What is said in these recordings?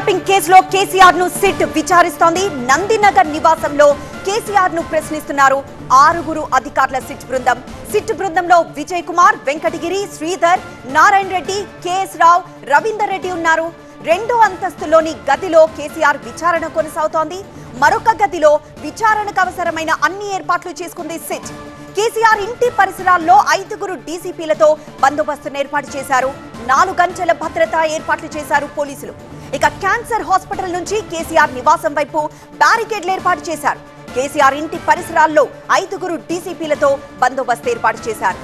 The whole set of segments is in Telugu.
ట్యాపింగ్ కేసులో కేసీఆర్ ను సిట్ విచారిస్తోంది. నందినగర్ నివాసంలో కేసీఆర్ ను ప్రశ్నిస్తున్నారు 6 అధికారుల సిట్ బృందంలో విజయ్ కుమార్, వెంకటగిరి, శ్రీధర్, నారాయణ రెడ్డి, కేఎస్ రావు, రవీందర్ రెడ్డి ఉన్నారు. 2వ అంతస్తులోని గదిలో కేసీఆర్ విచారణ కొనసాగుతోంది. మరొక గదిలో విచారణకు అవసరమైన అన్ని ఏర్పాట్లు చేసుకుంది సిట్. కేసీఆర్ ఇంటి పరిసరాల్లో 5 డీసీపీలతో బందోబస్తును ఏర్పాటు చేశారు. 4 గంటల భద్రతా ఏర్పాట్లు చేశారు పోలీసులు. ఇక క్యాన్సర్ హాస్పిటల్ నుంచి కేసీఆర్ నివాసం వైపు బ్యారికేడ్లు ఏర్పాటు చేశారు. కేసీఆర్ ఇంటి పరిసరాల్లో 5 డీసీపీలతో బందోబస్తు ఏర్పాటు చేశారు.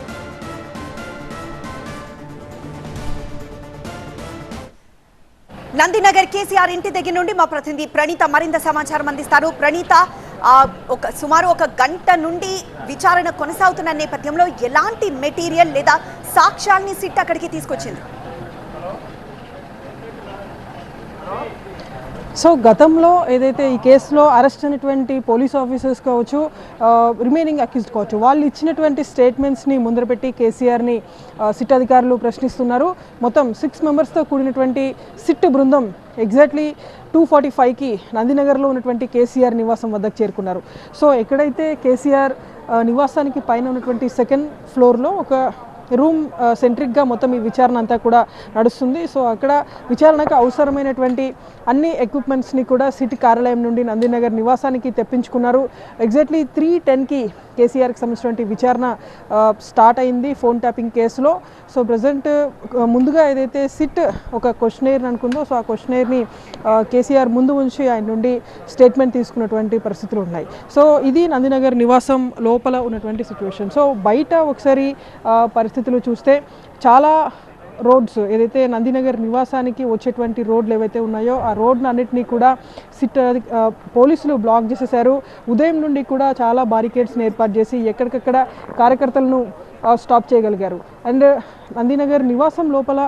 నందినగర్ కేసీఆర్ ఇంటి దగ్గర నుండి మా ప్రతినిధి ప్రణీత మరింత సమాచారం అందిస్తారు. ప్రణీత, సుమారు 1 గంట నుండి విచారణ కొనసాగుతున్న నేపథ్యంలో ఎలాంటి మెటీరియల్ లేదా సాక్ష్యాల్ని సిట్ అక్కడికి తీసుకొచ్చింది? సో గతంలో ఏదైతే ఈ కేసులో అరెస్ట్ అయినటువంటి పోలీస్ ఆఫీసర్స్ కావచ్చు, రిమైనింగ్ అక్యూజ్డ్ కావచ్చు, వాళ్ళు ఇచ్చినటువంటి స్టేట్మెంట్స్ని ముందరపెట్టి కేసీఆర్ని సిట్ అధికారులు ప్రశ్నిస్తున్నారు. మొత్తం 6 మెంబర్స్తో కూడినటువంటి సిట్ బృందం ఎగ్జాక్ట్లీ 2:45కి నందినగర్లో ఉన్నటువంటి కేసీఆర్ నివాసం వద్దకు చేరుకున్నారు. సో ఎక్కడైతే కేసీఆర్ నివాసానికి పైన ఉన్నటువంటి 2nd ఫ్లోర్లో ఒక రూమ్ సెంట్రిక్గా మొత్తం ఈ విచారణ అంతా కూడా నడుస్తుంది. సో అక్కడ విచారణకు అవసరమైనటువంటి అన్ని ఎక్విప్మెంట్స్ని కూడా సిటీ కార్యాలయం నుండి నందినగర్ నివాసానికి తెప్పించుకున్నారు. ఎగ్జాక్ట్లీ 3:10కి కేసీఆర్కి సంబంధించినటువంటి విచారణ స్టార్ట్ అయింది ఫోన్ ట్యాపింగ్ కేసులో. సో ప్రజెంట్ ముందుగా ఏదైతే సిట్ ఒక క్వశ్చనైర్ని అనుకుందో, సో ఆ క్వశ్చనైర్ని కేసీఆర్ ముందు ఉంచి ఆయన నుండి స్టేట్మెంట్ తీసుకున్నటువంటి పరిస్థితులు ఉన్నాయి. సో ఇది నందినగర్ నివాసం లోపల ఉన్నటువంటి సిచ్యువేషన్. సో బయట ఒకసారి పరిస్థితులు చూస్తే చాలా రోడ్స్ ఏదైతే నందినగర్ నివాసానికి వచ్చేటువంటి రోడ్లు ఏవైతే ఉన్నాయో ఆ రోడ్ను అన్నింటినీ కూడా సిట్ పోలీసులు బ్లాక్ చేసేశారు. ఉదయం నుండి కూడా చాలా బారికేడ్స్ని ఏర్పాటు చేసి ఎక్కడికక్కడ కార్యకర్తలను స్టాప్ చేయగలిగారు. అండ్ నందినగర్ నివాసం లోపల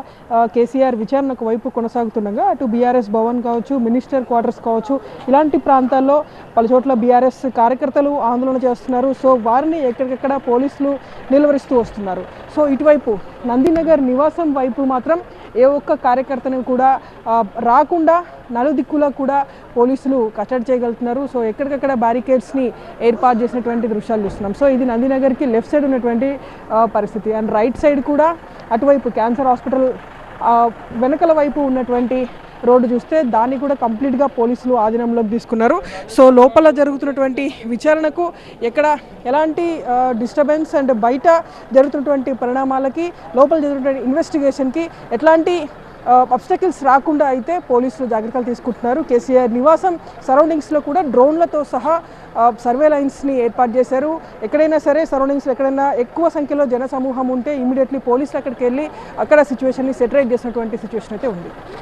కేసీఆర్ విచారణకు వైపు కొనసాగుతుండగా అటు బీఆర్ఎస్ భవన్ కావచ్చు, మినిస్టర్ క్వార్టర్స్ కావచ్చు, ఇలాంటి ప్రాంతాల్లో పలు చోట్ల బీఆర్ఎస్ కార్యకర్తలు ఆందోళన చేస్తున్నారు. సో వారిని ఎక్కడికక్కడ పోలీసులు నిలువరిస్తూ వస్తున్నారు. సో ఇటువైపు నందినగర్ నివాసం వైపు మాత్రం ఏ ఒక్క కార్యకర్తను కూడా రాకుండా నలుదిక్కులో కూడా పోలీసులు కట్టడి చేయగలుగుతున్నారు. సో ఎక్కడికక్కడ బ్యారికేడ్స్ని ఏర్పాటు చేసినటువంటి దృశ్యాలు చూస్తున్నాం. సో ఇది నందినగర్కి లెఫ్ట్ సైడ్ ఉన్నటువంటి పరిస్థితి. అండ్ రైట్ సైడ్ కూడా అటువైపు క్యాన్సర్ హాస్పిటల్ వెనకల వైపు ఉన్నటువంటి రోడ్డు చూస్తే దాన్ని కూడా కంప్లీట్గా పోలీసులు ఆధీనంలోకి తీసుకున్నారు. సో లోపల జరుగుతున్నటువంటి విచారణకు ఎక్కడ ఎలాంటి డిస్టర్బెన్స్ అండ్ బయట జరుగుతున్నటువంటి పరిణామాలకి లోపల జరుగుతున్నటువంటి ఇన్వెస్టిగేషన్కి ఎట్లాంటి అబ్స్టకిల్స్ రాకుండా అయితే పోలీసులు జాగ్రత్తలు తీసుకుంటున్నారు. కేసీఆర్ నివాసం సరౌండింగ్స్లో కూడా డ్రోన్లతో సహా సర్వేలైన్స్ని ఏర్పాటు చేశారు. ఎక్కడైనా సరే సరౌండింగ్స్లో ఎక్కడైనా ఎక్కువ సంఖ్యలో జన సమూహం ఉంటే ఇమీడియట్లీ పోలీసులు అక్కడికి వెళ్ళి అక్కడ సిచ్యువేషన్ని సెటరేట్ చేసినటువంటి సిచ్యువేషన్ అయితే ఉంది.